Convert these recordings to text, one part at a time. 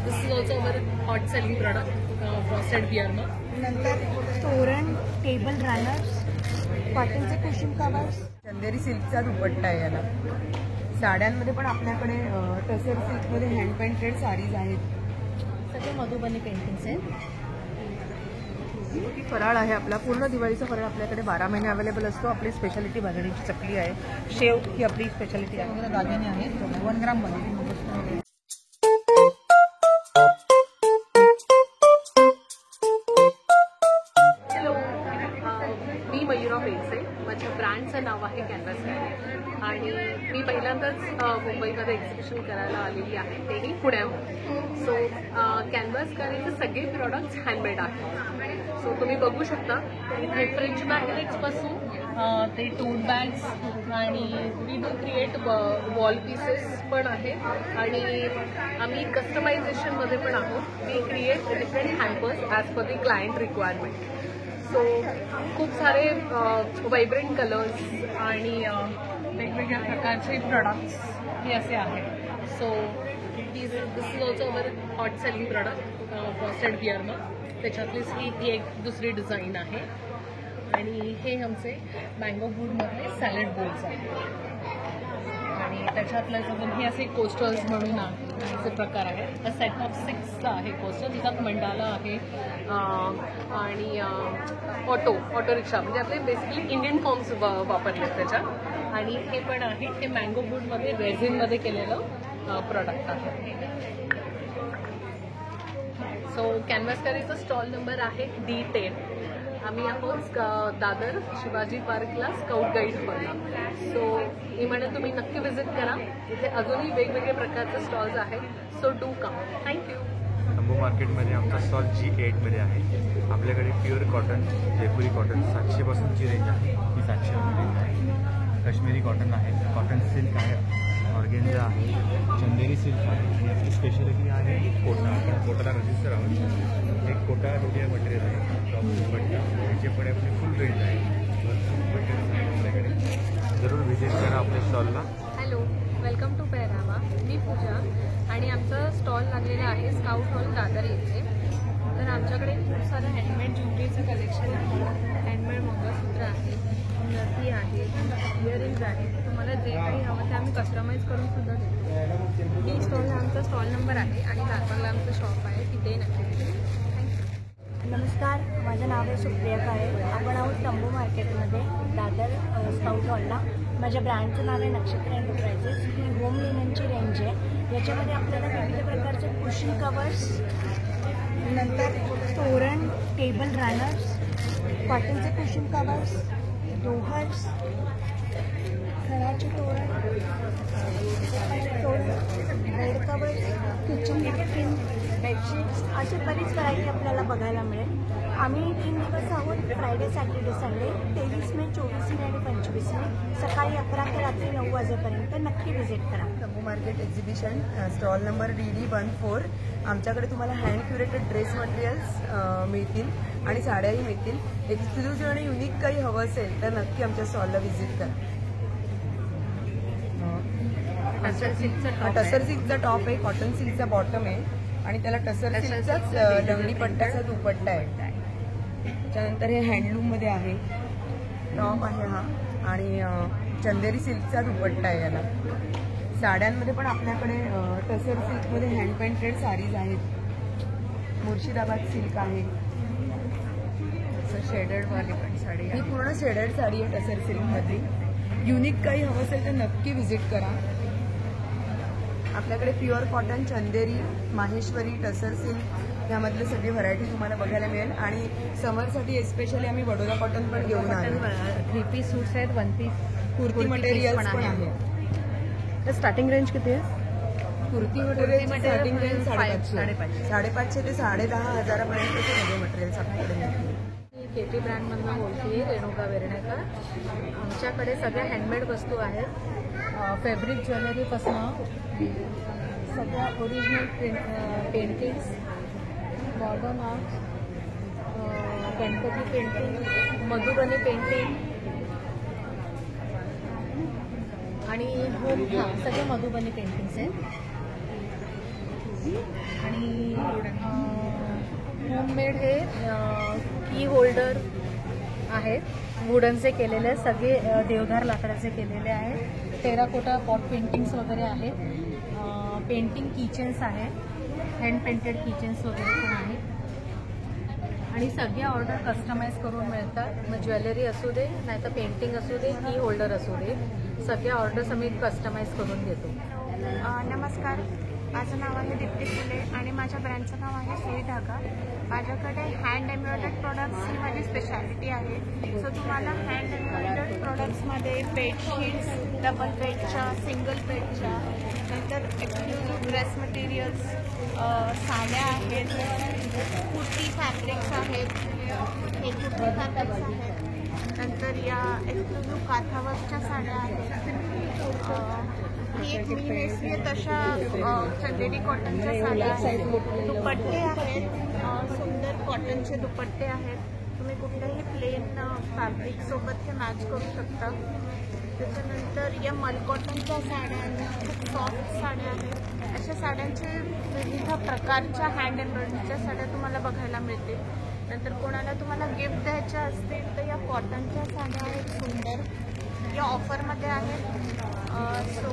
This is also our hot selling product frosted बिअरनं. नंतर तोरण, टेबल रनर्स, कॉटनचे कुशन कवर्स, चंदेरी सिल्कचा दुपट्टा आहे याला. साड्यांमध्ये पण आपल्याकडे टसर सिल्कमध्ये हँड पेंटेड साडीज आहेत. सगळे मधुबनी पेंटिंग्स आहेत. फराळ आहे आपला, पूर्ण दिवाळीचा फराळ आपल्याकडे 12 महिने अवेलेबल असतो. आपली स्पेशालिटी बाजरीची चकली आहे, शेव ही आपली स्पेशालिटी आहे. दागिने आहेत 1 ग्राममध्ये. हॅलो, मी मयुरा पेंसे. माझ्या ब्रँडचं नाव आहे कॅनव्हास कॅरी आणि मी पहिल्यांदाच मुंबईमध्ये एक्झिबिशन करायला आलेली आहे, तेही पुण्याहून. सो कॅनव्हास कॅरीचे सगळे प्रॉडक्ट्स हँडमेड आहेत. सो तुम्ही बघू शकता हे फ्रिज मॅग्नेट्सपासून ते टूट बॅग्स आणि we do create wall pieces पण आहेत आणि आम्ही कस्टमायझेशनमध्ये पण आहोत. We create different hampers as per the client requirement. So खूप सारे वायब्रंट कलर्स आणि वेगवेगळ्या प्रकारचे प्रॉडक्ट्स हे असे आहेत. So this is also our hot selling product frosted बिअरनं. त्याच्यातलीच ही एक दुसरी डिझाईन आहे आणि हे आमचे मँगो फूडमधले सॅलड बोल्स आहेत आणि त्याच्यातलं जर हे असे कोस्टर्स म्हणून असे प्रकार आहेत. सेट ऑफ 6 आहे कोस्टर, ज्याच्यात मंडाला आहे आणि ऑटो रिक्षा म्हणजे आपले बेसिकली इंडियन फॉर्म्स वापरले त्याच्यात. आणि हे पण आहे, हे मँगो फूडमध्ये रेझिनमध्ये केलेलं प्रॉडक्ट आहे. सो कॅनव्हास कॅरीचा स्टॉल नंबर आहे D10. आम्ही आहोत दादर शिवाजी पार्कला स्काउट गाईड हॉलला. सो मी म्हणेन तुम्ही नक्की व्हिजिट करा. इथे अजूनही वेगवेगळे प्रकारचे स्टॉल्स आहेत. So do come. थँक्यू. तंबू मार्केटमध्ये आमचा स्टॉल G8मध्ये आहे. आपल्याकडे प्युअर कॉटन, जयपुरी कॉटन 700पासूनची रेंज आहे, ही 700मध्ये रेंज आहे. काश्मीरी कॉटन आहे, कॉटन सिल्क आहे, ऑर्गेन्झा आहे, चंदेरी सिल्क आहे आणि आपली स्पेशालिटी आहे कोटा. आपण कोटाला रजिस्टर आहोत. एक कोटा रोडिया मटेरियल आहे, टॉप दुपट्टा, याचे पण आपली फुल रेंज आहे. मटेरियल आहे आपल्याकडे. जरूर व्हिजिट करा आपल्या स्टॉलला. Hello, welcome to Pehrava. मी पूजा आणि आमचा स्टॉल लागलेला आहे स्काउट हॉल दादर येथे. तर आमच्याकडे खूप सारं हँडमेड ज्वेलरीचं कलेक्शन आहे. हँडमेड मंगळसूत्र आहे, नथी आहे, इयरिंग्स आहेत. तुम्हाला जे काही हवं ते आम्ही कस्टमाइज करून सुद्धा देतो. ही स्टॉल हा आमचा स्टॉल नंबर आहे आणि दादरला आमचं शॉप आहे, तिथे नक्की थँक्यू. नमस्कार, माझं नाव आहे सुप्रिया काळे. आपण आहोत तंबू मार्केटमध्ये दादर स्काउट हॉलला. माझ्या ब्रँडचं नाव आहे नक्षत्र एंटरप्राइजेस. ही होम लिननची रेंज आहे. याच्यामध्ये आपल्याला विविध प्रकारचे कुशन कवर्स, नंतर तोरण, टेबल रनर्स, कॉटनचे कुशन कवर्स, डोहर्स, खणाचे तोरण, bed covers, kitchen napkin, bedsheets, अशी बरीच व्हरायटी आपल्याला बघायला मिळेल. आम्ही 3 दिवस आहोत, फ्रायडे, सॅटर्डे, संडे. 23 मे, 24 मे आणि 25 मे सकाळी 11 ते रात्री 9 वाजेपर्यंत नक्की व्हिजिट करा. तंबू market exhibition stall number DD14. आमच्याकडे तुम्हाला हँड क्युरेटेड ड्रेस मटेरियल्स मिळतील आणि साड्याही मिळतील. एक्सक्लुझिव्ह आणि युनिक काही हवं असेल तर नक्की आमच्या स्टॉलला व्हिजिट करा. टसर सिल्कचा टॉप आहे, कॉटन सिल्कचा बॉटम आहे आणि त्याला टसर सिल्कचाच लंगडी पट्ट्याचा दुपट्टा आहे. त्याच्यानंतर हे हँडलूममध्ये आहे, टॉप आहे हा आणि चंदेरी सिल्कचा दुपट्टा आहे याला. साड्यांमध्ये पण आपल्याकडे टसर सिल्कमध्ये हँड पेंटेड साडीज आहेत. मुर्शिदाबाद सिल्क आहे, शेडेडवाली पण साडी. ही पूर्ण शेडेड साडी आहे टसर सिल्कमधली. युनिक काही हवं असेल तर नक्की व्हिजिट करा. आपल्याकडे प्युअर कॉटन, चंदेरी, माहेश्वरी, टसर सिल्क यामधले सगळी व्हरायटी तुम्हाला बघायला मिळेल. आणि समरसाठी एस्पेशली आम्ही बडोदा कॉटन पण घेऊन आलो. 3 पीस सूट्स आहेत, 1 पीस कुर्ती मटेरियल्स पण आहेत. तर स्टार्टिंग रेंज किती आहे? कुर्ती मटेरियल स्टार्टिंग रेंज 550 ते 10,500 पर्यंतचे सगळे मटेरियल्स आपल्याकडे मिळतील. केटी ब्रँडमधून बोलते रेणुका वेर्णेकर. आमच्याकडे सगळ्या हँडमेड वस्तू आहेत. फॅब्रिक ज्वेलरीपासून सगळ्या original paintings, modern art, Ganpati painting, Madhubani painting आणि होम, सगळे मधुबनी पेंटिंग्स आहेत. आणि होममेड हे की होल्डर आहेत, वुडनचे केलेले आहेत, सगळे देवदार लाकडाचे केलेले आहेत. टेराकोटा पॉट पेंटिंग्स वगैरे आहेत, पेंटिंग किचन्स आहेत, हँड पेंटेड किचन्स वगैरे पण आहेत. आणि सगळ्या ऑर्डर कस्टमाइज करून मिळतात. मग ज्वेलरी असू दे, नाही तर पेंटिंग असू दे, की होल्डर असू दे, सगळ्या ऑर्डर्स आम्ही कस्टमाइज करून देतो. नमस्कार, माझं नाव आहे दीप्ती फुले आणि माझ्या ब्रँडचं नाव आहे सुई धागा. माझ्याकडे हँड एम्ब्रॉयडर्ड प्रोडक्ट्स ही माझी स्पेशालिटी आहे. सो तुम्हाला हँड एम्ब्रॉयडर्ड प्रोडक्ट्समध्ये बेडशीट्स, डबल बेडच्या, सिंगल बेडच्या, नंतर एक्सक्लुझिव्ह ड्रेस मटेरियल्स, साड्या आहेत, कुर्ती फॅब्रिक्स आहेत, हे कुर्ती फॅब्रिक्स आहेत. नंतर या एक्सक्लुझिव्ह काथावर्कच्या साड्या आहेत. ही एक मी नेसली तशा चंदेरी कॉटनच्या साड्या आहेत. दुपट्टे आहेत, सुंदर कॉटनचे दुपट्टे आहेत. तुम्ही कुठल्याही प्लेन फॅब्रिकसोबत हे मॅच करू शकता. त्याच्यानंतर या मल कॉटनच्या साड्या आहेत, खूप सॉफ्ट साड्या आहेत. अशा साड्यांचे विविध प्रकारच्या हँड एम्ब्रॉयडरीच्या साड्या तुम्हाला बघायला मिळतील. नंतर कोणाला तुम्हाला गिफ्ट द्यायच्या असतील तर या कॉटनच्या साड्या आहेत, सुंदर, या ऑफरमध्ये आहेत. सो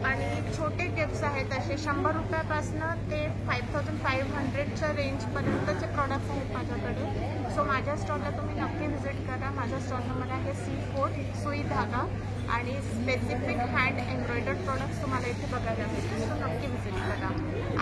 आणि छोटे गिफ्ट्स आहेत असे 100 रुपयापासून ते 5500च्या रेंजपर्यंतचे प्रॉडक्ट्स आहेत माझ्याकडे. सो माझ्या स्टॉलला तुम्ही नक्की व्हिजिट करा. माझ्या स्टॉल नंबर आहे C4 सुई धागा आणि स्पेसिफिक हँड एम्ब्रॉयडर्ड प्रॉडक्ट्स तुम्हाला इथे बघायला मिळतील. सो नक्की व्हिजिट करा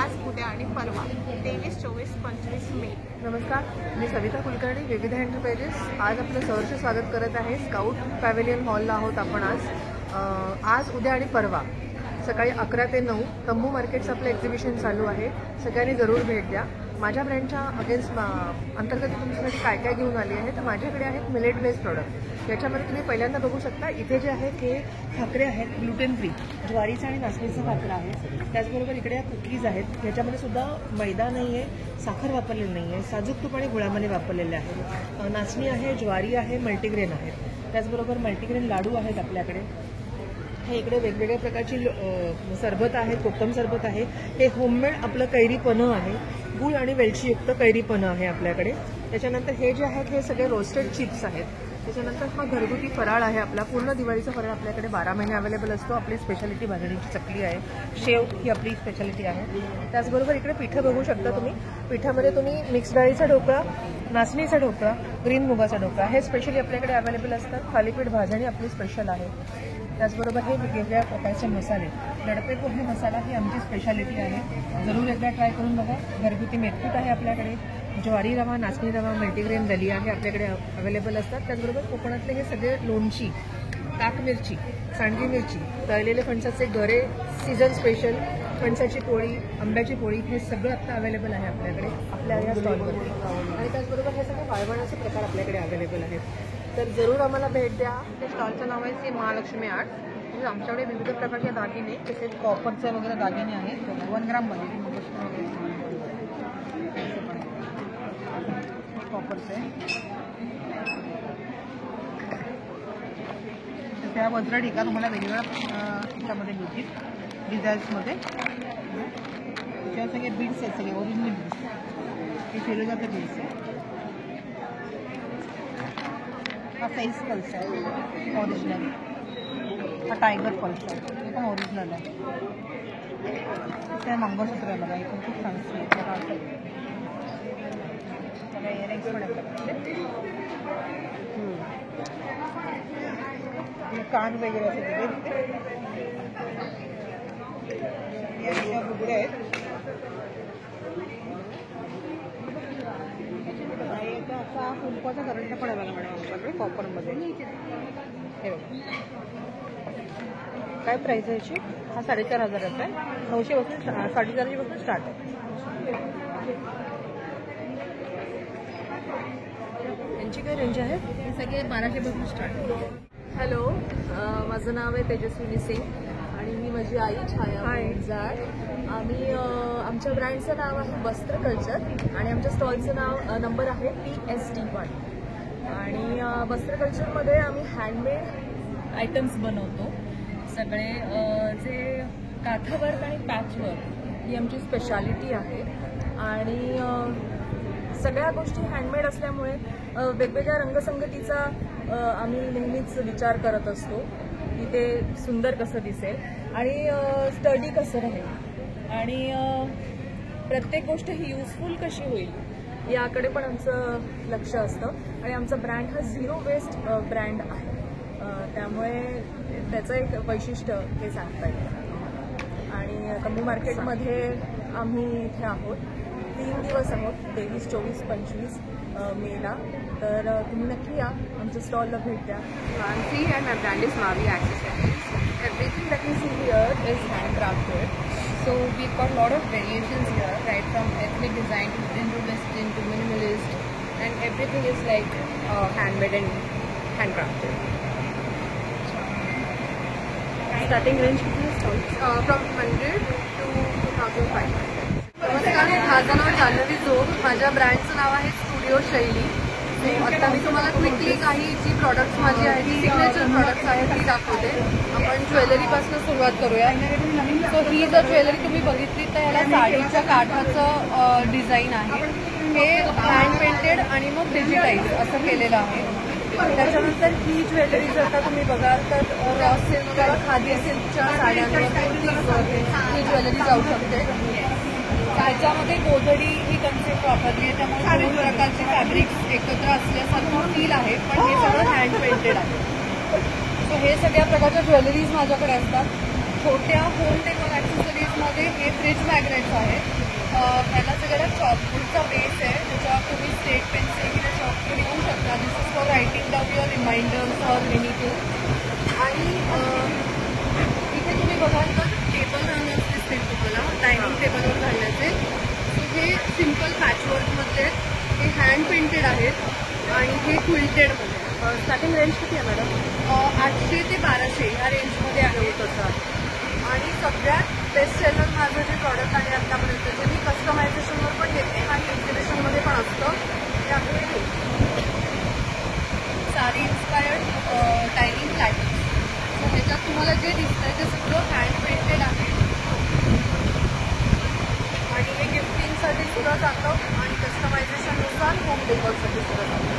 आज, उद्या आणि परवा 23, 24, 25 मे. नमस्कार, मी सविता कुलकर्णी, विविध एंटरप्राइजेस. आज आपलं सहर्ष स्वागत करत आहे. स्काउट पॅव्हेलियन हॉलला आहोत आपण आज उद्या आणि परवा सकाळी 11 ते 9 तंबू मार्केटचं आपलं एक्झिबिशन चालू आहे. सगळ्यांनी जरूर भेट द्या. माझ्या ब्रँडच्या अंतर्गत तुमच्यासाठी काय काय घेऊन आली आहे तर माझ्याकडे आहेत मिलेट बेस्ड प्रॉडक्ट. याच्यामध्ये तुम्ही पहिल्यांदा बघू शकता, इथे जे आहेत हे खाकरे आहेत ग्लुटेन फ्री, ज्वारीचं आणि नाचणीचं खाकरं आहे. त्याचबरोबर इकडे या कुकीज आहेत, याच्यामध्ये सुद्धा मैदा नाही आहे, साखर वापरलेली नाही आहे, साजूक तूप आणि गुळामध्ये वापरलेले आहे. नाचणी आहे, ज्वारी आहे, मल्टीग्रेन आहे. त्याचबरोबर मल्टीग्रेन लाडू आहेत आपल्याकडे. हे इकडे वेगवेगळ्या प्रकारची सरबत आहे, कोकम सरबत आहे. हे होममेड आपलं कैरी पन्ह आहे, गूळ आणि वेलचीयुक्त कैरी पन्ह आहे आपल्याकडे. त्याच्यानंतर हे जे आहेत हे सगळे रोस्टेड चिप्स आहेत. त्याच्यानंतर हा घरगुती फराळ आहे आपला, पूर्ण दिवाळीचा फराळ आपल्याकडे 12 महिने अवेलेबल असतो. आपली स्पेशालिटी भाजणीची चकली आहे, शेव ही आपली स्पेशालिटी आहे. त्याचबरोबर इकडे पिठं बघू शकता तुम्ही. पिठामध्ये तुम्ही मिक्स डाळीचा ढोकळा, नाचणीचा ढोकळा, ग्रीन मुगाचा ढोकळा हे स्पेशली आपल्याकडे अवेलेबल असतात. थालीपीठ भाजणी आपली स्पेशल आहे. त्याचबरोबर हे वेगवेगळ्या प्रकारचे मसाले, दडपे पोहे मसाला ही आमची स्पेशालिटी आहे. जरूर एकदा ट्राय करून बघा. घरगुती मेथकूट आहे आपल्याकडे, ज्वारी रवा, नाचणी रवा, मल्टीग्रेन दलिया हे आपल्याकडे अवेलेबल असतात. त्याचबरोबर कोकणातले हे सगळे लोणची, ताक मिरची, सांडगी मिरची, तळलेले फणसाचे गरे, सीझन स्पेशल, फणसाची पोळी, आंब्याची पोळी हे सगळं आता अवेलेबल आहे आपल्याकडे आपल्या या स्टॉलवरती. आणि त्याचबरोबर हे सगळे वाळवणाचे प्रकार आपल्याकडे अवेलेबल आहेत. तर जरूर आम्हाला भेट द्या. त्या स्टॉलचं नाव आहे श्री महालक्ष्मी आर्ट. म्हणजे आमच्याकडे विविध प्रकारचे दागिने, तसेच कॉपरचे वगैरे दागिने आहेत 1 ग्राममध्ये. कॉपरचे त्या वज्र ढिका तुम्हाला वेगवेगळ्या ह्याच्यामध्ये मिळतील, डिझाईन्समध्ये. त्याच्यावर सगळे बीड्स आहेत, सगळे ओरिजिनल बीड्स. हे फिरोजाचं बीड्स आहे. हा फेस पल्स आहे ओरिजिनल. हा टायगर पल्स आहे, हे पण ओरिजिनल आहे. ते मंगळसूत्र आहे बघा, हे पण खूप फॅन्सी आहे. त्याला इयरिंग्स पण आहेत, कान वगैरे असे तिथे बुगडे आहेत. असा कुंकवाचा करंट पण आहे बघा मॅडम आमच्याकडे कॉपरमध्ये. हे बघा काय प्राईस आहे याची. हा 4500 आहे. 900 पासून 4,500 पासून स्टार्ट आहे. यांची काय रेंज आहे. हे सगळे 1200 पासून स्टार्ट आहे. हॅलो, माझं नाव आहे तेजस्विनी सिंग आणि मी माझी आई छाया जाड. आम्ही आमच्या ब्रँडचं नाव आहे वस्त्र कल्चर आणि आमच्या स्टॉलचं नंबर आहे PST1. आणि वस्त्र कल्चरमध्ये आम्ही हँडमेड आयटम्स बनवतो. सगळे जे काथावर्क आणि पॅचवर्क ही आमची स्पेशालिटी आहे. आणि सगळ्या गोष्टी हँडमेड असल्यामुळे वेगवेगळ्या रंगसंगतीचा आम्ही नेहमीच विचार करत असतो की ते सुंदर कसं दिसेल आणि स्टडी कसं राहील आणि प्रत्येक गोष्ट ही युजफुल कशी होईल याकडे पण आमचं लक्ष असतं. आणि आमचा ब्रँड हा झिरो वेस्ट ब्रँड आहे, त्यामुळे त्याचं एक वैशिष्ट्य हे सांगता येतं. आणि तंबू मार्केटमध्ये आम्ही इथे आहोत, 3 दिवस आहोत, 23, 24, 25 मेला. तर तुम्ही नक्की या, आमच्या स्टॉलला भेट द्या. Nancy and my brand is Mavi Accessories. Everything that you see here is handcrafted. So we've got a lot of variations here, right from ethnic design to Hindu Western to minimalist, and everything is like handmade and handcrafted. Starting range किती stall? From 100 to 2500. नमस्कार, माझं नाव जान्हवी जोग. माझ्या ब्रँडचं नाव आहे studio शैली. आता मी तुम्हाला quickly काही जी products माझी आहेत, ती सिग्नेचर प्रॉडक्ट्स आहेत ती दाखवते. आपण ज्वेलरीपासून सुरुवात करूया. सो ही जर ज्वेलरी तुम्ही बघितली तर ह्याला साडीच्या काठाचं डिझाईन आहे. हे हँड पेंटेड आणि मग डिजिटाईज असं केलेलं आहे. त्याच्यानंतर ही ज्वेलरी जर का तुम्ही बघाल तर रॉ सिल्क किंवा खादी सिल्कच्या साड्यांवर ही ज्वेलरी जाऊ शकते. ह्याच्यामध्ये गोधडी ही कन्सेप्ट वापरली आहे, त्यामुळे 2 प्रकारचे फॅब्रिक्स एकत्र असल्यासारखं फील आहे, पण हे सगळं हँड पेंटेड आहे. सो हे सगळ्या प्रकारच्या ज्वेलरीज माझ्याकडे असतात. छोट्या होम डेकोर ॲक्सेसरीजमध्ये हे फ्रिज मॅग्नेट्स आहेत. ह्याला सगळ्याला चॉकवूडचा बेस आहे, त्याच्यावर तुम्ही स्टेट पेन्सिल किंवा चॉकवूड लिहू शकता. This is for writing down your reminders or anything. आणि इथे तुम्ही बघाल तर टेबल रनर्स दिसतील तुम्हाला, डायनिंग टेबलवर घालण्याचे. हे सिम्पल पॅचवर्कमधले हे हँड पेंटेड आहेत आणि हे क्विल्टेडमध्ये. स्टार्टिंग रेंज किती आहे मॅडम? 800 ते 1200 ह्या रेंजमध्ये आहे तसं. आणि सगळ्यात बेस्ट सेलर माझं जे प्रॉडक्ट आहे आतापर्यंत, जे मी कस्टमायझेशनवर पण देते आणि एक्झिबिशनमध्ये पण असतं, ते आहे साडी इन्स्पायर्ड टायनिंग प्लॅटर्स. सो ह्याच्यात तुम्हाला जे दिसतंय ते सगळं हँड पेंटेड आहे आणि हे गिफ्टिंगसाठी सुद्धा चांगलं आणि कस्टमायझेशननुसार होम डेकोरसाठी सुद्धा चांगलं.